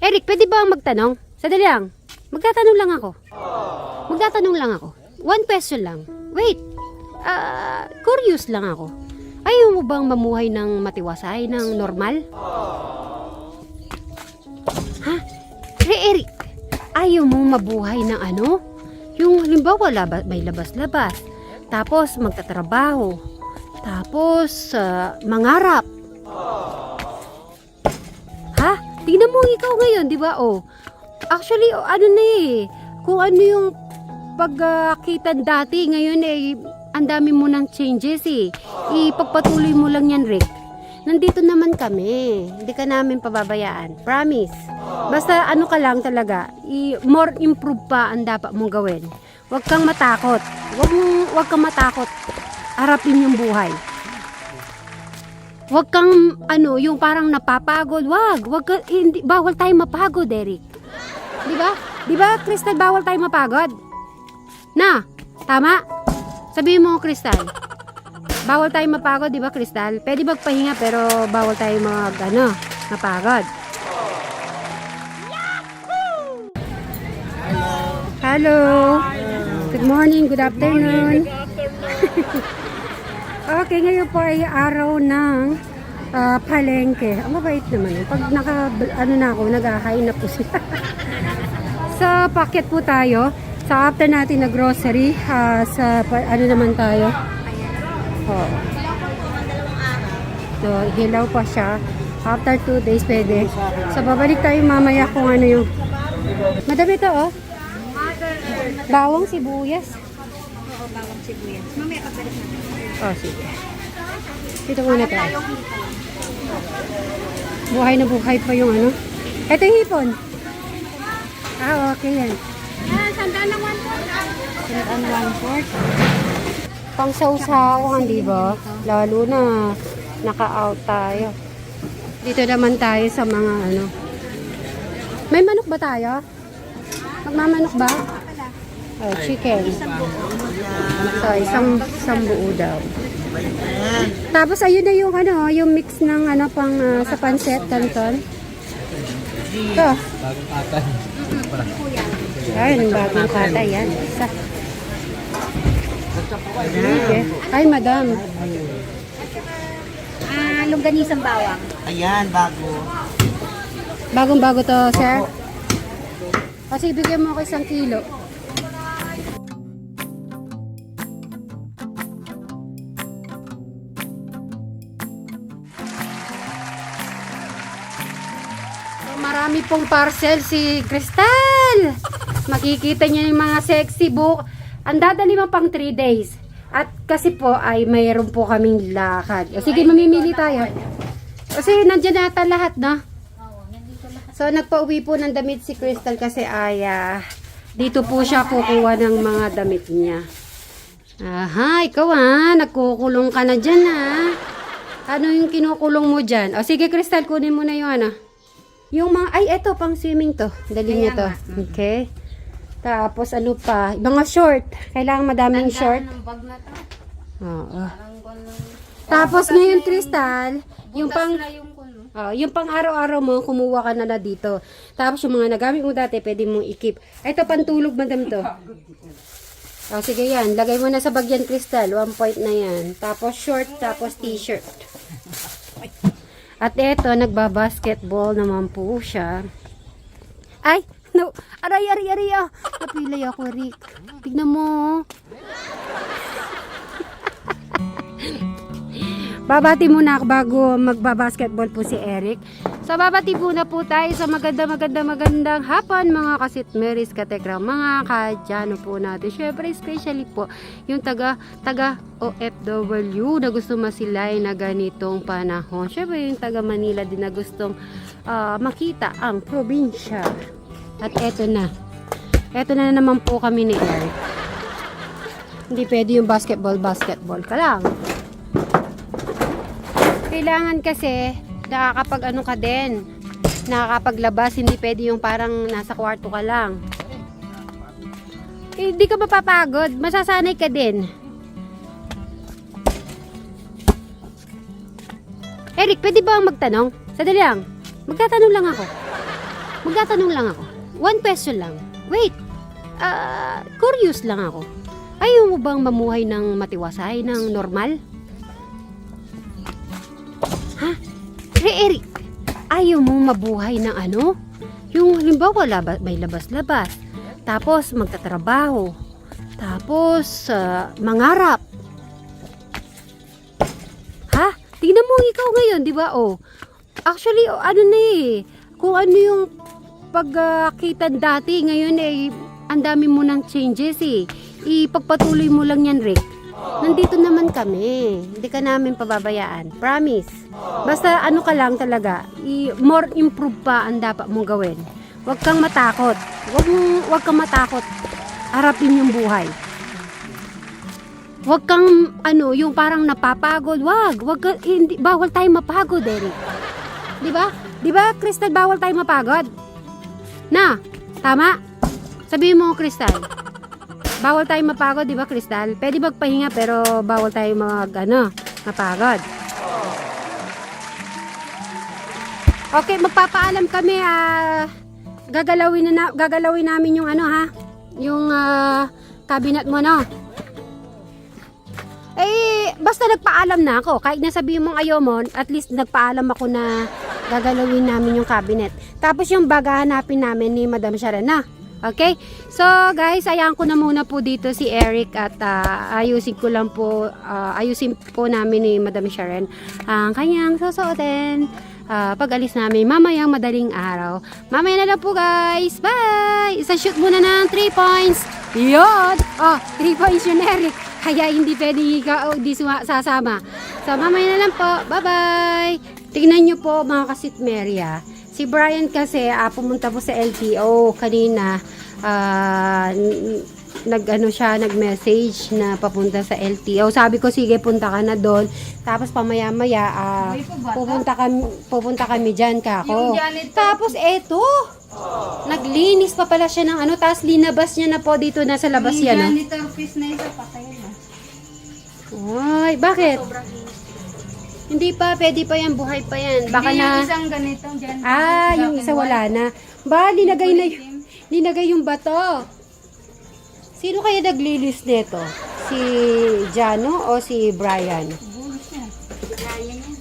Eric, pwede ba magtanong? Sadali lang. Magtatanong lang ako. Magtatanong lang ako. One question lang. Wait. Curious lang ako. Ayaw mo bang mamuhay ng matiwasay, ng normal? Ha? Eric, ayaw mo mabuhay ng ano? Yung halimbawa may labas-labas. Tapos magtatrabaho. Tapos mangarap. Ha? Tingnan mo ikaw ngayon, di ba? Oh. Actually, ano na eh. Kung ano yung pagkitan dati, ngayon eh, ang dami mo ng changes eh. Ipagpatuloy mo lang yan, Rick. Nandito naman kami. Hindi ka namin pababayaan. Promise. Basta ano ka lang talaga, more improve pa ang dapat mong gawin. Huwag kang matakot. Huwag kang matakot. Harapin yung buhay. Huwag kang yung parang napapagod. Huwag ka, hindi, bawal tayo mapagod, Eric. Di ba? Di ba, Crystal, bawal tayo mapagod? Na, tama? Sabihin mo, Crystal. Bawal tayo mapagod, di ba, Crystal? Pwede magpahinga pero bawal tayo mapagod. Hello. Good morning, good afternoon. Okay, ngayon po ay araw ng palengke. Ang mabait naman. Pag nag-ahay na po sila. Sa packet po tayo. Sa after natin na grocery, naman tayo. Oh. So, hilaw pa siya. After 2 days pwede. So, babalik tayo mamaya kung ano yung... Madami ito, oh. Bawang sibuyas. Oo, bawang sibuyas. Mamaya pagbalik natin. Oh, sige. Dito muna tayo. Buhay na buhay pa yung ano. Ito yung hipon. Okay yan. Yan, sandaan ng 1/4. Sandaan 1/4. Pang sausawan, di ba? Lalo na naka-out tayo. Dito naman tayo sa mga ano. May manok ba tayo? Magmamanok ba? Chicken. So, isang buo daw. Tapos ayun na yung yung mix ng pang sa pancet canton. Ito. Bagong katay. Ayun, bagong katay yan. Isa. Sige. Ay, madam. Longganisang bawang. Ayan, bago. Bagong-bago to, sir. Kasi bigyan mo ako 1 kilo. Marami pong parcel si Crystal. Makikita niya yung mga sexy book. Ang dadali mo pang 3 days. At kasi po ay mayroon po kaming lakad. O sige, mamimili tayo. Kasi nandiyan nata lahat, no? So, nagpa-uwi po ng damit si Crystal kasi ay dito po siya kukuha ng mga damit niya. Aha, ikaw nagkukulong ka na dyan Ano yung kinukulong mo dyan? O sige, Crystal, kunin mo na yung yung mga, eto, pang swimming to. Dali niya to. Okay. Tapos, ano pa? Mga short. Kailangan madaming short. Oo. Tapos, ngayon, Crystal, yung pang araw-araw mo, kumuha ka na dito. Tapos, yung mga nagamit mo dati, pwede mong i-keep. Ito, pantulog, madam to. O, sige yan. Lagay mo na sa bagyan, Crystal. 1 point na yan. Tapos, short, tapos t-shirt. At eto, nagbabasketball naman po siya. Ay, no. Aray. Napilay ako, Rick. Tignan mo. Babati muna ako bago magbabasketball po si Eric. So, babati muna po tayo sa magandang hapon, mga kasitmeris, katekram, mga kadyano po natin. Syempre, especially po, yung taga OFW na gusto masilay na ganitong panahon. Syempre, yung taga Manila din na gustong makita ang probinsya. At eto na. Eto na naman po kami ni Eric. Hindi pwede yung basketball ka lang. Kailangan kasi nakakapag ka din, nakakapaglabas, hindi pwede yung parang nasa kwarto ka lang. Hindi ka mapapagod, masasanay ka din. Eric, pwede ba magtanong? Sadali lang, magtatanong lang ako. magtatanong lang ako. One question lang. Wait, curious lang ako. Ayaw mo bang mamuhay ng matiwasay, ng normal? Ha? Eric, ayaw mong mabuhay ng ano? Yung halimbawa may labas-labas, tapos magtatrabaho, tapos mangarap. Ha? Tingnan mo ikaw ngayon, di ba? Oh. Actually, ano na eh, kung ano yung pagkita dati, ngayon eh, ang dami mo ng changes eh. Ipagpatuloy mo lang yan, Rick. Nandito naman kami. Hindi ka namin pababayaan. Promise. Basta ano ka lang talaga, more improve pa ang dapat mong gawin. Huwag kang matakot. Huwag kang matakot. Harapin yung buhay. Huwag kang yung parang napapagod. Hindi, bawal tayo mapagod, Eric. 'Di ba? 'Di ba, Crystal, bawal tayo mapagod? Na, tama? Sabihin mo, Crystal. Bawal tayo mapagod, 'di ba, Crystal? Pwede magpahinga pero bawal tayo mapagod. Okay, magpapaalam kami. Gagalawin namin yung yung cabinet mo, no? Basta nagpaalam na ako. Kahit nasabihin mong ayaw mo, at least nagpaalam ako na gagalawin namin yung cabinet. Tapos yung bag hahanapin namin ni Madam Sharon na. Okay? So, guys, ayahan ko na muna po dito si Eric at ayusin po namin ni Madam Sharon ang kanyang susuotin pag alis namin mamayang madaling araw. Mamaya na lang po, guys. Bye! Isa shoot muna ng 3 points. Yun! 3 points yun, Eric. Kaya hindi pwede di sasama. So, mamaya na lang po. Bye-bye! Tingnan nyo po, mga kasitmerya. Si Brian kasi pumunta po sa LTO kanina. Nag-message na papunta sa LTO. Sabi ko, sige, punta ka na doon. Tapos pamaya-maya, pupunta kami dyan, kako. Tapos eto, naglinis pa pala siya ng tapos linabas niya na po dito, nasa labas yan. Yung janitor piece na isa, patay na. Ay, bakit? Hindi pa, pwede pa yan, buhay pa yan. Baka Hindi, na, yung isang ganitong janitor. yung isa wala na. Ba, linagay yung bato. Sino kaya naglilis nito? Si Jano o si Brian? Bulis niya. Brian yan.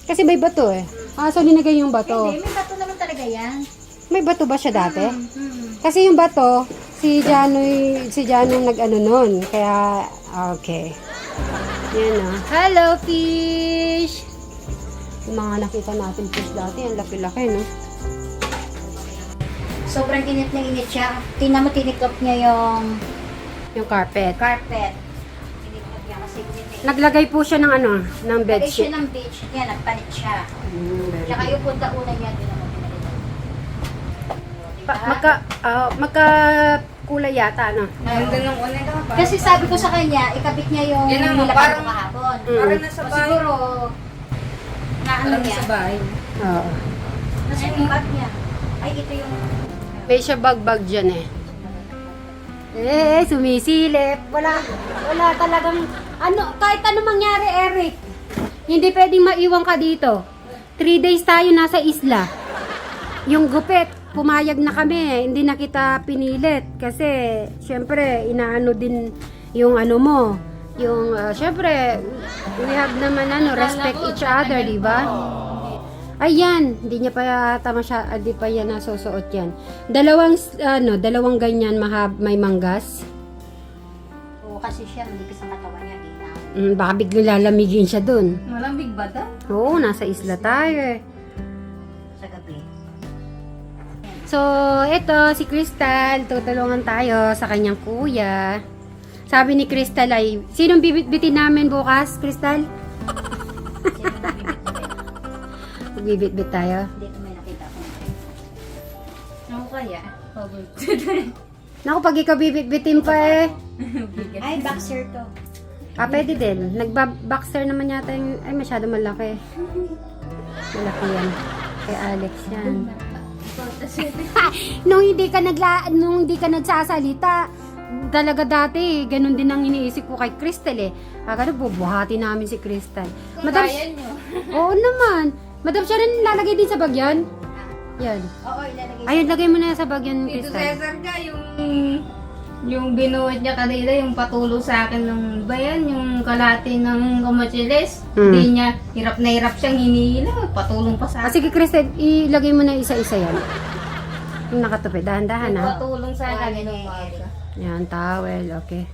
Kasi may bato eh. So linagay yung bato. Hindi, may bato naman talaga yan. May bato ba siya dati? Mm. Kasi yung bato, si Jano nag-ano nun. Kaya, okay. Yan o. Hello, fish! Yung mga nakita natin fish dati, ang laki-laki, no? Sobrang init na init siya. Tingnan mo, tinikop niya yung Yung carpet. carpet. Tinikop niya kasi init na init. Naglagay po siya ng ng Lagay bedsheet. siya ng bedsheet niya, nagpalit siya. Very Tsaka good. yung punta una niya, doon naman pinalitan. Magka kulay yata, no? Kasi sabi ko sa kanya, ikabit niya yung nilakad ko kahapon. Parang nasa bahay. Siguro, naano niya. Oo. Nasumikat niya. Ay, ito yung... May siya bag-bag dyan eh. Sumisilip. Wala talagang, kahit ano mangyari, Eric. Hindi pwedeng maiwan ka dito. 3 days tayo nasa isla. Yung gupit, pumayag na kami. Hindi na kita pinilit. Kasi, syempre, inaano din yung mo. Yung, syempre, we have naman respect each other, di ba? Ayan, hindi niya pa tama siya, hindi pa yan nasusuot yan. Dalawang ganyan may manggas. Oo, kasi siya, manipis ang katawan niya. Di na. Baka biglang lalamigin siya dun. Malamig ba daw? Oo, nasa isla tayo eh. Sa gabi. So, eto, si Crystal, tutulungan tayo sa kanyang kuya. Sabi ni Crystal ay, sinong bibit-bitin namin bukas, Crystal? Magbibit-bit tayo. Hindi ko may nakita ko. Ano kaya? Naku, pag ikaw bibit-bitin pa eh. Ay, boxer to. Pwede din. Nagba-boxer naman yata yung, ay masyado malaki. Malaki yan. Kay Alex yan. nung hindi ka nagsasalita, talaga dati, ganun din ang iniisip ko kay Crystal eh. Agad bubuhati namin si Crystal. Madam, Kaya nyo. oo naman. Madam Sharon, lalagay din sa bag yan? Yan. Oo, ilalagay. Ayun, lagay mo na sa bag yan, Dito Crystal. Cesar ka, yung binuhat niya kanina, yung patulong sa akin ng ba yan, yung kalati ng kamachiles. Hindi niya, hirap na hirap siyang hinihila, patulong pa sa akin. Sige, Crystal, ilagay mo na isa-isa yan. Yung nakatupi, dahan-dahan ha. Patulong sa akin ng umaga. Yan, towel, okay.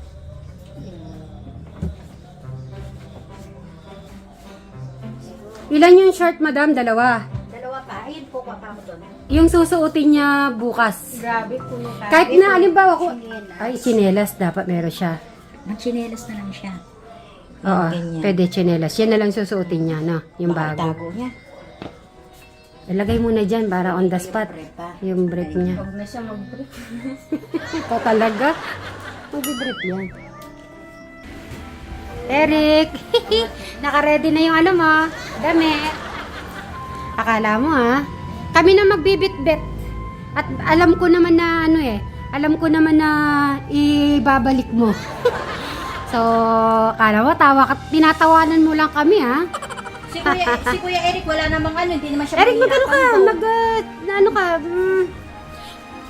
Ilan yung short, madam? Dalawa. Dalawa pa. Ayun po, papa ko doon. Yung susuotin niya bukas. Grabe, puno ka. Kahit na, alimbawa ko, Chinelas. ay, chinelas, dapat meron siya. Magchinelas na lang siya. Oo, ganyan. pwede chinelas. Yan na lang susuotin niya, no? Yung bago. Tago niya. Ilagay mo na dyan para on the spot. Yung brief niya. Huwag na siya mag-break. Ito talaga. Mag-brief yan. Eric! Naka-ready na yung ano mo. Damit. Akala mo ha. Kami na magbibit-bit. At alam ko naman na ano eh. Alam ko naman na ibabalik mo. So, akala mo tawa ka. Tinatawanan mo lang kami ha. Si Kuya Eric, wala namang ano, hindi naman siya Eric, magano ka? mahirapan po. Ano ka?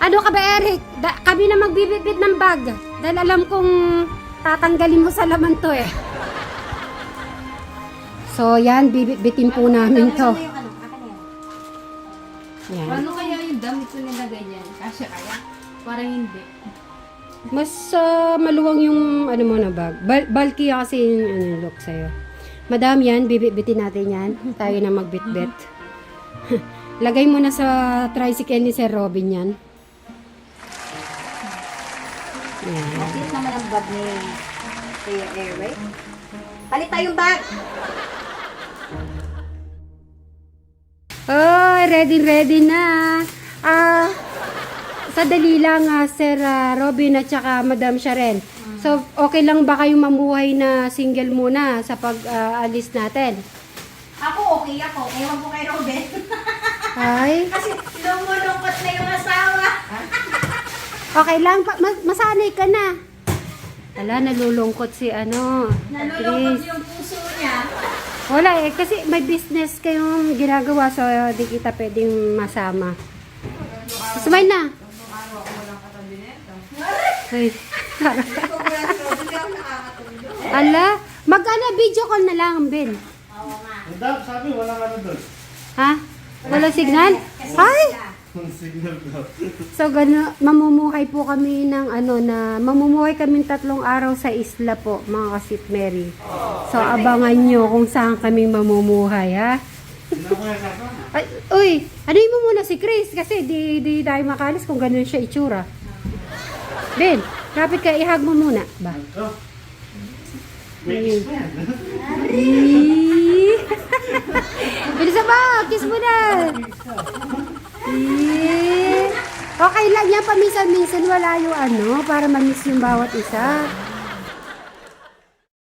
Ano ka ba, Eric? Kami na magbibitbit ng bag. Dahil alam kong tatanggalin mo sa laman to eh. So, yan, bibitbitin po namin to. Ano yung ano? Akin na yan. Yan. Paano kaya yung damit ko nilagay dyan? Kasi kaya? Parang hindi. Mas maluwang yung ano mo na bag. Bulky kasi yung ano, look sa'yo. Madam, yan, bibitbitin natin yan. Tayo na magbitbit. Lagay mo na sa tricycle ni Sir Robin yan. Yan. At naman ang bag ni Kuya Eric. Palit tayong bag! Oh, ready na. Sa dali lang, Sir Robin at saka Madam Sharon. So, okay lang ba kayong mamuhay na single muna sa pag-alis natin? Ako, okay ako. Ewan ko kay Robin. Ay, Kasi lumulungkot na yung asawa. okay lang. Masanay ka na. Ala, nalulungkot si ano. Nalulungkot Chris. yung puso niya. Wala eh, kasi may business kayong ginagawa so di kita pwedeng masama. Smile na. Ay, ala, mag-ano, video call na lang, Ben. Madam, sabi wala ka na doon. Ha? Wala signal? Ay! Ang signal ko. So, mamumuhay po kami ng mamumuhay kami 3 araw sa isla po, mga kasit Mary. So, abangan nyo kung saan kami mamumuhay, ha? Sino ko yan ako? Ay, uy, anuin mo muna si Chris kasi di tayo makalis kung ganun siya itsura. Ben, kapit ka, ihag mo muna. Ba? Ito. May kiss pa yan. Bilisan mo, kiss mo na. Okay lang yan, paminsan-minsan wala yung para mamiss yung bawat isa.